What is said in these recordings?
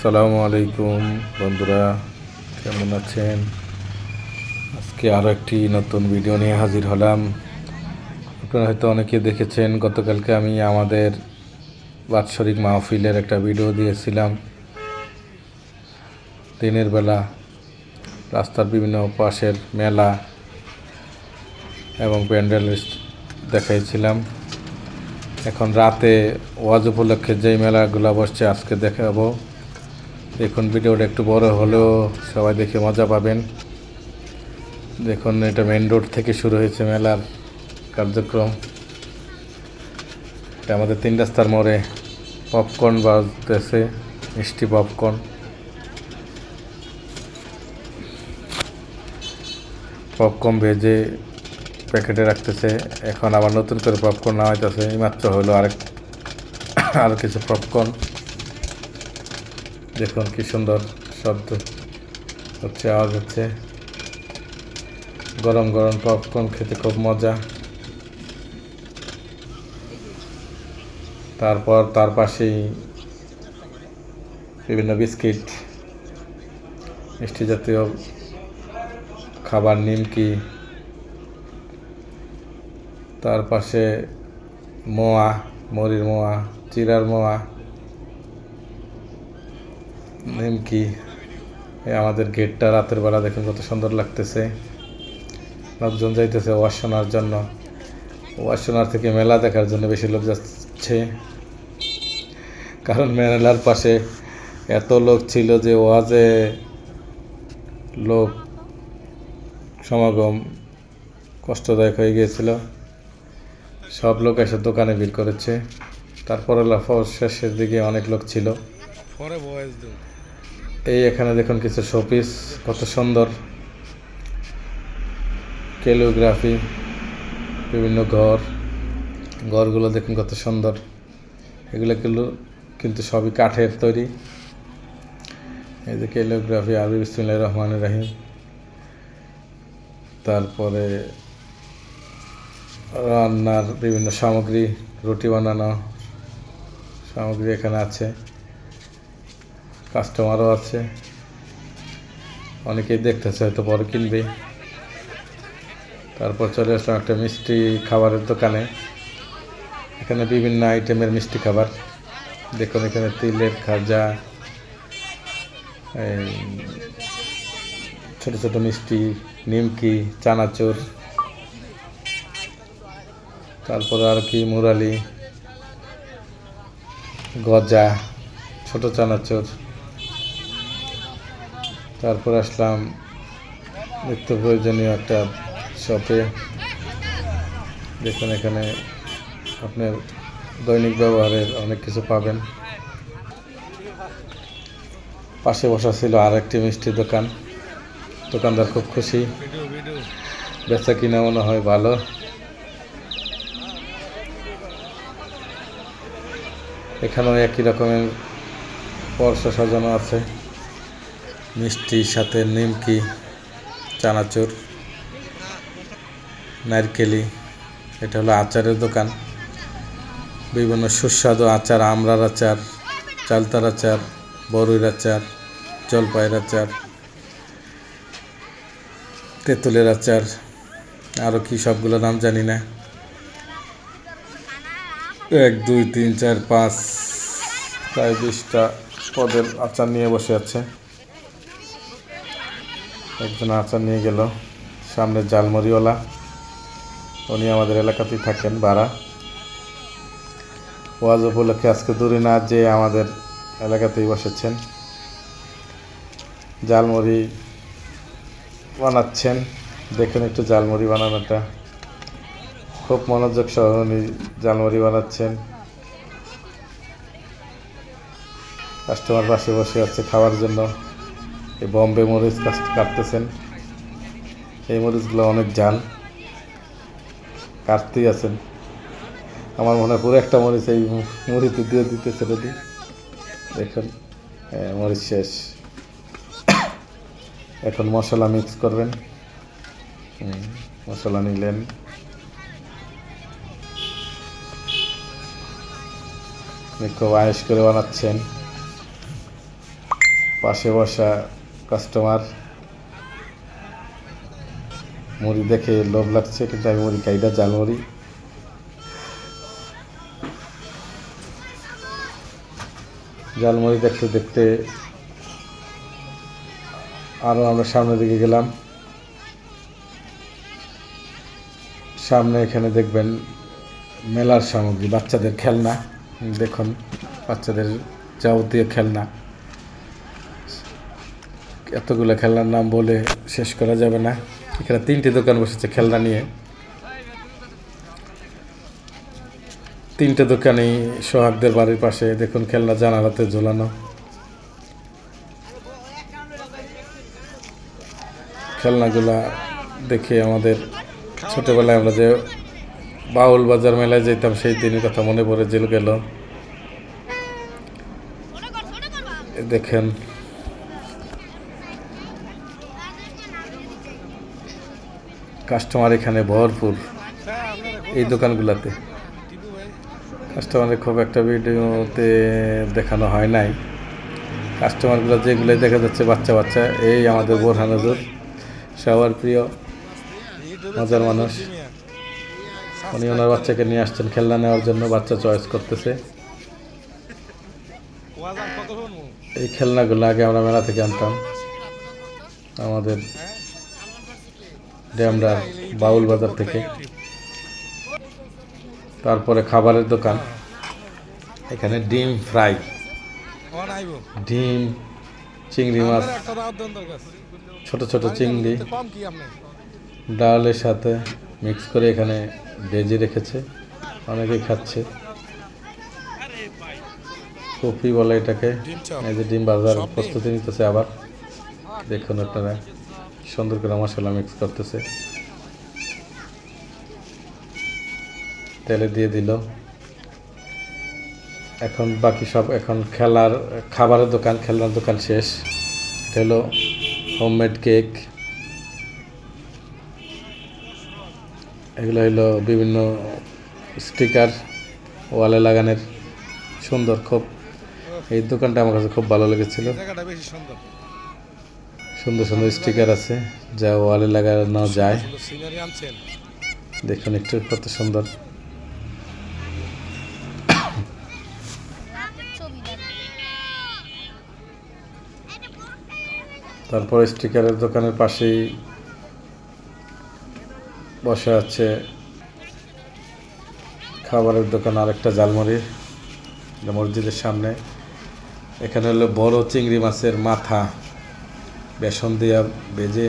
আসসালামু আলাইকুম বন্ধুরা, কেমন আছেন? আজকে আরও একটি নতুন ভিডিও নিয়ে হাজির হলাম। আপনারা হয়তো অনেকে দেখেছেন, গতকালকে আমি আমাদের বাৎসরিক মাহফিলের একটা ভিডিও দিয়েছিলাম। দিনের বেলা রাস্তার বিভিন্ন পাশের মেলা এবং প্যান্ডেল দেখাইছিলাম। এখন রাতে ওয়াজ উপলক্ষে যেই মেলাগুলো বসছে আজকে দেখাবো। দেখুন, ভিডিওটা একটু বড় হলেও সবাই দেখে মজা পাবেন। দেখুন, এটা মেন রোড থেকে শুরু হয়েছে মেলার কার্যক্রম। এটা আমাদের 3 রাস্তার মোড়ে পপকর্ন বাজতেছে, মিষ্টি পপকর্ন ভেজে প্যাকেটে রাখতেছে। এখন আবার নতুন করে পপকর্ন নেওয়া হইতেছে। এইমাত্র হলো আরও কিছু পপকর্ন। দেখুন কি সুন্দর শব্দ হচ্ছে, আওয়াজ হচ্ছে। গরম গরম পপকর্ন খেতে খুব মজা। তারপর তার পাশেই বিভিন্ন বিস্কিট, মিষ্টি জাতীয় খাবার, নিমকি। তার পাশে মোয়া, মুড়ির মোয়া, চিড়ার মোয়া, নিমকি। আমাদের গেটটা রাতের বেলা দেখুন কত সুন্দর লাগতেছে। লোকজন যাইতেছে ওয়াজ শোনার জন্য। ওয়াজ শোনার থেকে মেলা দেখার জন্য বেশি লোক যাচ্ছে, কারণ মেলার পাশে এত লোক ছিল যে ওয়াজে লোক সমাগম কষ্টদায়ক হয়ে গিয়েছিল। সব লোক এসে দোকানে ভিড় করেছে। তারপরে শেষের দিকে অনেক লোক ছিল। এই এখানে দেখুন কিছু শোপিস, কত সুন্দর ক্যালিগ্রাফি, বিভিন্ন ঘরগুলো দেখুন কত সুন্দর। এগুলো কিন্তু সবই কাঠের তৈরি। এই যে ক্যালিগ্রাফি, আরবি বিসমিল্লাহির রহমানির রহিম। তারপরে রান্নার বিভিন্ন সামগ্রী, রুটি বানানো সামগ্রী এখানে আছে। কাস্টমারও আছে, অনেকেই দেখতেছে, হয়তো পরে কিনবে। তারপর চলে আসলাম একটা মিষ্টি খাবারের দোকানে। এখানে বিভিন্ন আইটেমের মিষ্টি খাবার দেখুন। এখানে তিলের খাজা, ছোট ছোট মিষ্টি, নিমকি, চানাচুর, তারপর আর কি মুরালি, গজা, ছোট চানাচুর। তারপর আসলাম নিত্য প্রয়োজনীয় একটা শপে। দেখুন, এখানে আপনার দৈনিক ব্যবহারের অনেক কিছু পাবেন। পাশে বসা ছিল আর একটি মিষ্টি দোকান। দোকানদার খুব খুশি, বেচা কিনা মনে হয় ভালো। এখানেও একই রকমের পরশা সাজানো আছে, মিষ্টির সাথে নিমকি, চানাচুর, নারকেলি। এটা হলো আচারের দোকান। বিভিন্ন সুস্বাদু আচার, আমড়ার আচার, চালতার আচার, বড়ইর আচার, জলপাইয়ের আচার, তেঁতুলের আচার, আরও কি সবগুলো নাম জানি না। 1 2 3 4 5 প্রায় 20টা পদের আচার নিয়ে বসে আছে। একজন আচার নিয়ে গেল। সামনে জালমুড়িওয়ালা, উনি আমাদের এলাকাতেই থাকেন ভাড়া। ওয়াজ উপলক্ষে আজকে দূরে না যে আমাদের এলাকাতেই বসেছেন, জালমুড়ি বানাচ্ছেন। দেখুন একটু জালমুড়ি বানানোটা, খুব মনোযোগ সহ উনি জালমুড়ি বানাচ্ছেন। কাস্টমার পাশে বসে আছে খাওয়ার জন্য। এই বম্বে মরিচ কাটতেছেন। এই মরিচগুলো অনেক ঝাল, কাটতেই আছেন। আমার মনে হয় পুরো একটা মরিচ এই মুড়িতে দিয়ে দিতেছে রেডি। দেখুন, মরিচ শেষ। এখন মশলা মিক্স করবেন। মশলা নিলেন, খুব আয়েশ করে বানাচ্ছেন। পাশে বসা কাস্টমার। মুড়ি দেখে লোভ লাগছে, কিন্তু আমি মুড়ি খাই না, ঝালমুড়ি। ঝালমুড়ি দেখতে দেখতে আরও আমরা সামনের দিকে গেলাম। সামনে এখানে দেখবেন মেলার সামগ্রী, বাচ্চাদের খেলনা। দেখুন, বাচ্চাদের যাবতীয় খেলনা, এতগুলো খেলনার নাম বলে শেষ করা যাবে না। এখানে 3টি দোকান বসেছে খেলনা নিয়ে। 3টে দোকানেই সোহাগদের বাড়ির পাশে। দেখুন খেলনা জানালাতে ঝোলানো। খেলনাগুলা দেখে আমাদের ছোটবেলায় আমরা যে বাউল বাজার মেলায় যেতাম, সেই দিনের কথা মনে পড়ে গেল। দেখেন কাস্টমার এখানে ভরপুর এই দোকানগুলোতে। কাস্টমারের খুব একটা ভিডিওতে দেখানো হয় নাই। কাস্টমারগুলো যেগুলো দেখা যাচ্ছে বাচ্চা বাচ্চা, এই আমাদের বোরহান হুজুর, সবার প্রিয় মজার মানুষ। উনি ওনার বাচ্চাকে নিয়ে আসছেন খেলনা নেওয়ার জন্য, বাচ্চা চয়েস করতেছে। এই খেলনাগুলো আগে আমরা মেলা থেকে আনতাম, আমাদের ড্যামরার বাউল বাজার থেকে। তারপরে খাবারের দোকান, এখানে ডিম ফ্রাই, ডিম, চিংড়ি মাছ, ছোট ছোট চিংড়ি ডালের সাথে মিক্স করে এখানে ভেজে রেখেছে, অনেকেই খাচ্ছে। কফি বলে এটাকে। এই যে ডিম বাজার প্রস্তুতি নিতেছে আবার। দেখুন আপনারা, সুন্দর করে মশলা মিক্স করতেছে, তেলে দিয়ে দিল। এখন বাকি সব, এখন খাবারের দোকান, খেলনার দোকান শেষ। এটা হলো হোমমেড কেক। এগুলো হলো বিভিন্ন স্টিকার ওয়ালে লাগানোর, সুন্দর খুব। এই দোকানটা আমার কাছে খুব ভালো লেগেছিল। সুন্দর সুন্দর স্টিকার আছে যা ওয়ালে লাগানো যায়। দেখুন একটু কত সুন্দর। তারপর স্টিকারের দোকানের পাশেই বসে আছে খাবারের দোকান, আরেকটা ঝালমুড়ি, মসজিদের সামনে। এখানে হলো বড় চিংড়ি মাছের মাথা বেসন দিয়ে ভেজে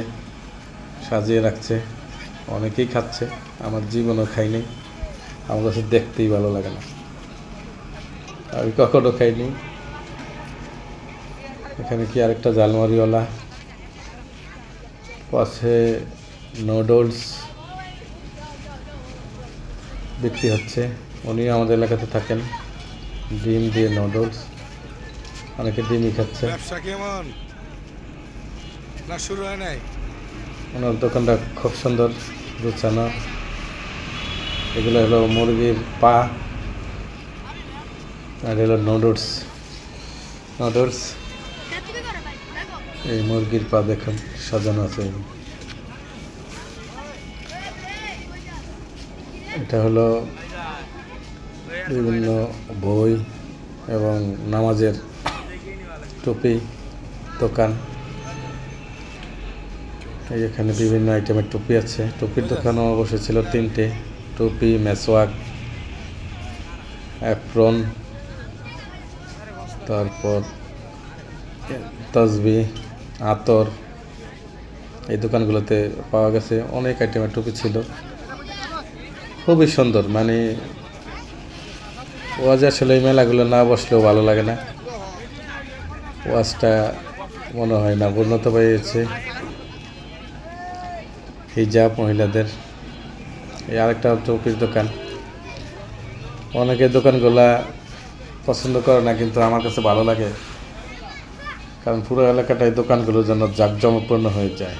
সাজিয়ে রাখছে, অনেকেই খাচ্ছে। আমার জীবনও খাইনি, আমার কাছে দেখতেই ভালো লাগে না, আমি কখনো খাইনি। এখানে কি আরেকটা ঝালমুড়িওয়ালা, পাশে নুডলস বিক্রি হচ্ছে। উনি আমাদের এলাকাতে থাকেন। ডিম দিয়ে নুডলস, অনেকে ডিমই খাচ্ছে। ওনার দোকানটা খুব সুন্দর গুছানো। এগুলো হলো মুরগির পা, আর হলো নুডলস। এই মুরগির পা দেখুন সাজানো আছে। এটা হলো বিভিন্ন বই এবং নামাজের টুপি দোকান। এখানে বিভিন্ন আইটেমের টুপি আছে। টুপির দোকানও অবশ্যই ছিল 3টে, টুপি, মেসওয়াক, অ্যাপ্রন, তারপর তসবি, আতর। এই দোকানগুলোতে পাওয়া গেছে, অনেক আইটেমের টুপি ছিল, খুবই সুন্দর। মানে ওয়াজ আসলে এই মেলাগুলো না বসলেও ভালো লাগে না, ওয়াজটা মনে হয় না পূর্ণতা পেয়েছে। হিজাব মহিলাদের। এই আরেকটা টুপির দোকান। অনেকে দোকানগুলা পছন্দ করে না, কিন্তু আমার কাছে ভালো লাগে, কারণ পুরো এলাকাটাই দোকানগুলোর জন্য জাঁকজমকপূর্ণ হয়ে যায়।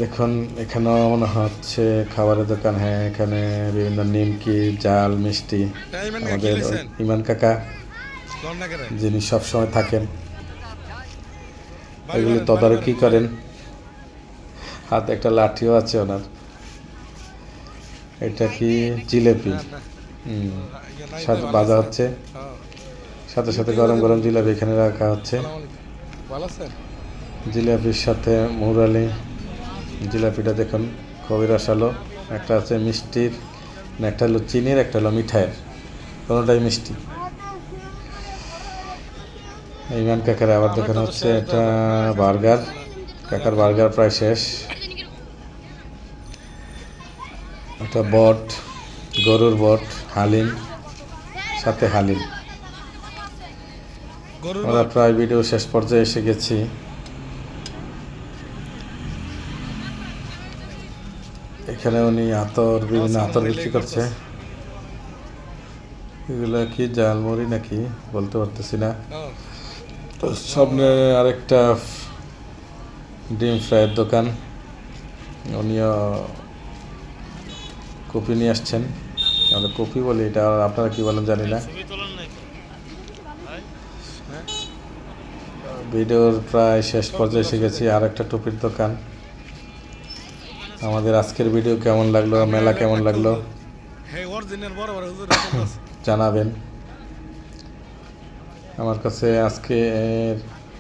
দেখুন এখানেও মনে হচ্ছে খাবারের দোকান। হ্যাঁ, এখানে বিভিন্ন নিমকি, জাল, মিষ্টি। আমাদের ইমান কাকা যিনি সবসময় থাকেন, এগুলি তদারকি করেন। হাতে একটা লাঠিও আছে ওনার। এটা কি জিলেপি? সাথে ভাজা হচ্ছে, সাথে সাথে গরম গরম জিলাপি এখানে রাখা হচ্ছে। জিলাপির সাথে মুরালি, জিলাপিটা দেখুন খুবই রসালো। একটা আছে মিষ্টির, একটা হলো চিনির, একটা হলো মিঠাইয়ের, কোনোটাই মিষ্টি। ইমান কাকার আবার দেখানো হচ্ছে একটা বার্গার। কাকার বার্গার প্রায় শেষ। একটা বট, গরুর বট, হালিম, সাথে হালিম। আমরা প্রায় ভিডিও শেষ পর্যায়ে এসে গেছি। এখানে উনি আতর, বিভিন্ন আতর বিক্রি করছে। এগুলো কি জালমুড়ি নাকি বলতে পারতেছি না। তো সামনে আরেকটা ডিম ফ্রাইয়ের দোকান। উনিও কপি নিয়ে আসছেন। আমরা কপি বলি, এটা আপনারা কি বলেন জানি না। ভিডিওর প্রায় শেষ পর্যায়ে এসে গেছি। আর একটা টুপির দোকান। আমাদের আজকের ভিডিও কেমন লাগলো, মেলা কেমন লাগলো জানাবেন। আমার কাছে আজকে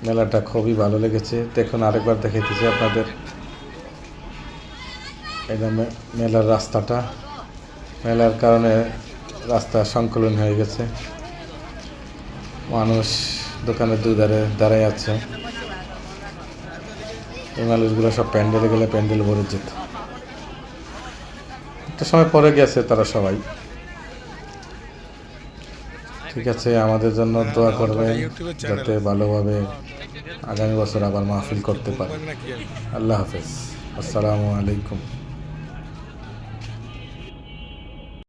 মেলাটা খুবই ভালো লেগেছে। দেখুন আরেকবার দেখাইতেছি আপনাদের। এটা মেলার রাস্তাটা, মেলার কারণে রাস্তা সংকুলন হয়ে গেছে। মানুষ দোকানের দুই ধারে দাঁড়ায় আছে। এই মানুষগুলো সব প্যান্ডেলে গেলে প্যান্ডেল ভরে যেত। একটা সময় পরে গেছে তারা সবাই। ঠিক আছে, আমাদের জন্য দোয়া করবেন যাতে ভালোভাবে আগামী বছর আবার মাহফিল করতে পারে। আল্লাহ হাফেজ, আসসালামু আলাইকুম।